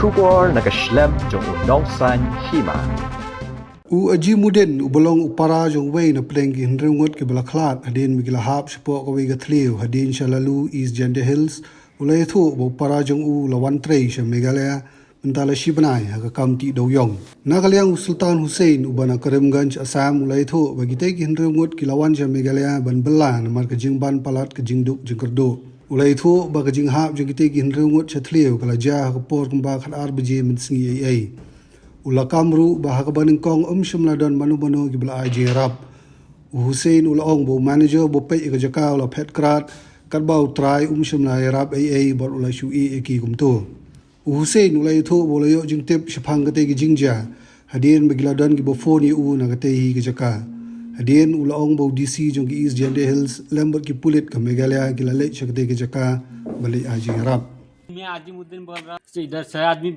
Shubor nakaslem jong nongsan Hima. Aji muden ubalong upara jong wei na pleng ki hindrengot ki balaklat hadin migila hap sipo ko wei gathliu hadin shalalu East Gender Hills ulai thu bo para jong lawan Trei sha Meghalaya Mynta Bnai ha county Dewïong Nagaliang Sultan Hussein ubana Karimganj Assam ulai thu bagite ki hindrengot ki lawan sha Meghalaya ban bela na mar ka jingban palat ka jingduk jingkerdo ulai thu ba ka jing hap jingite ki hindrengot chathliu kala ja ka por kumba khat arbje min singi ai ula kamru bahaka baning kong shimladon manu gibla aji rap Hussein ula ong bo manager bo pe ka jaka ula phet krat karbau Trei shimla rap ai bor ula shu eki kumto Hussein ula itho bo layo jingtep shphang kate gi jingja hadien begladon gi bo phone na kate hi ka jaka hadien ula ong bo DC jong gi East Gender Hills lambot ki pulit ka Meghalaya gi lale chakte gi jaka bali aji rap मैं आजिमुद्दीन बोल रहा हूँ। इधर 6 आदमी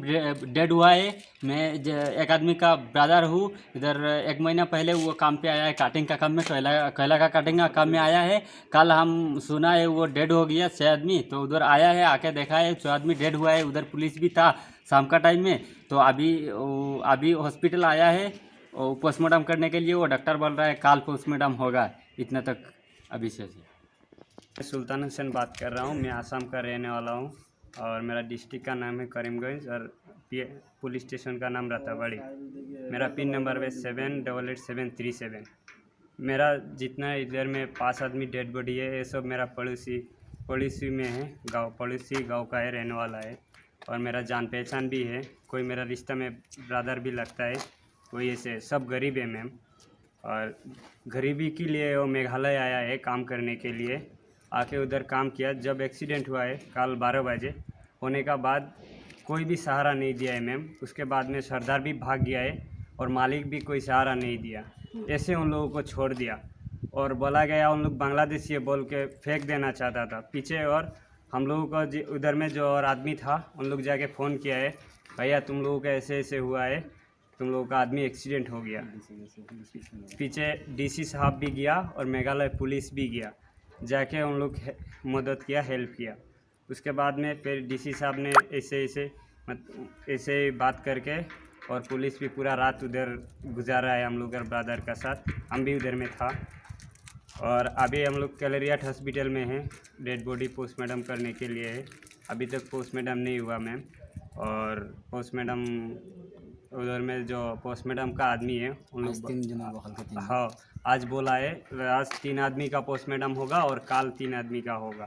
dead हुआ है। मैं एक आदमी का ब्रदर हूँ। इधर 1 महीना पहले वो काम पे आया है, काटिंग का काम में कोयला का काटिंग का काम में आया है। कल हम सुना है वो डेड हो गया 6 आदमी, तो उधर आया है, आके देखा है 6 आदमी डेड हुआ है। उधर पुलिस भी था शाम का टाइम में, तो अभी हॉस्पिटल आया है और पोस्टमार्टम करने के लिए। वो डॉक्टर बोल रहा है कल पोस्टमार्टम होगा। इतना तक अभी से। सुल्तान हुसैन बात कर रहा हूँ। मैं आसाम का रहने वाला हूँ और मेरा डिस्ट्रिक्ट का नाम है करीमगंज और पुलिस स्टेशन का नाम रताबाड़ी। मेरा पिन नंबर है 788737। मेरा जितना इधर में 5 आदमी डेड बॉडी है, ये सब मेरा पड़ोसी में है, पड़ोसी गांव का है, रहने वाला है। और मेरा जान पहचान भी है, कोई मेरा रिश्ता में ब्रदर भी लगता है, कोई ऐसे सब गरीब है मैम। और गरीबी के लिए वो मेघालय आया है काम करने के लिए, आके उधर काम किया। जब एक्सीडेंट हुआ है कल 12 बजे होने का बाद कोई भी सहारा नहीं दिया है मैम। उसके बाद में सरदार भी भाग गया है और मालिक भी कोई सहारा नहीं दिया। ऐसे उन लोगों को छोड़ दिया और बोला गया उन लोग बांग्लादेशी है बोल के फेंक देना चाहता था पीछे। और हम लोगों को उधर में जो और आदमी था उन लोग जाके फ़ोन किया है, भैया तुम लोगों का ऐसे ऐसे हुआ है, तुम लोगों का आदमी एक्सीडेंट हो गया। पीछे DC साहब भी गया और मेघालय पुलिस भी गया, जाके उन लोग मदद किया, हेल्प किया। उसके बाद में फिर DC साहब ने ऐसे बात करके और पुलिस भी पूरा रात उधर गुजारा है हम लोग ब्रदर का साथ। हम भी उधर में था और अभी हम लोग कैलेरियाट हॉस्पिटल में हैं, डेड बॉडी पोस्टमार्टम करने के लिए है। अभी तक पोस्टमार्टम नहीं हुआ मैम। और पोस्टमार्टम उधर में जो पोस्टमार्टम का आदमी है उन लोग हाँ आज बोला है, आज 3 आदमी का पोस्टमार्टम होगा और कल 3 आदमी का होगा,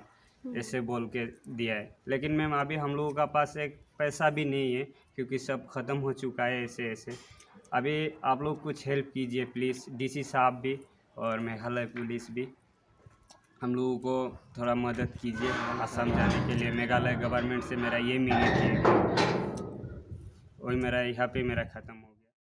ऐसे बोल के दिया है। लेकिन मैम अभी हम लोगों का पास एक पैसा भी नहीं है क्योंकि सब ख़त्म हो चुका है ऐसे। अभी आप लोग कुछ हेल्प कीजिए प्लीज़, DC साहब भी और मेघालय पुलिस भी हम लोगों को थोड़ा मदद कीजिए असम जाने के लिए। मेघालय गवर्नमेंट से मेरा ये मिनट है, वही मेरा यहाँ पे मेरा ख़त्म हो गया।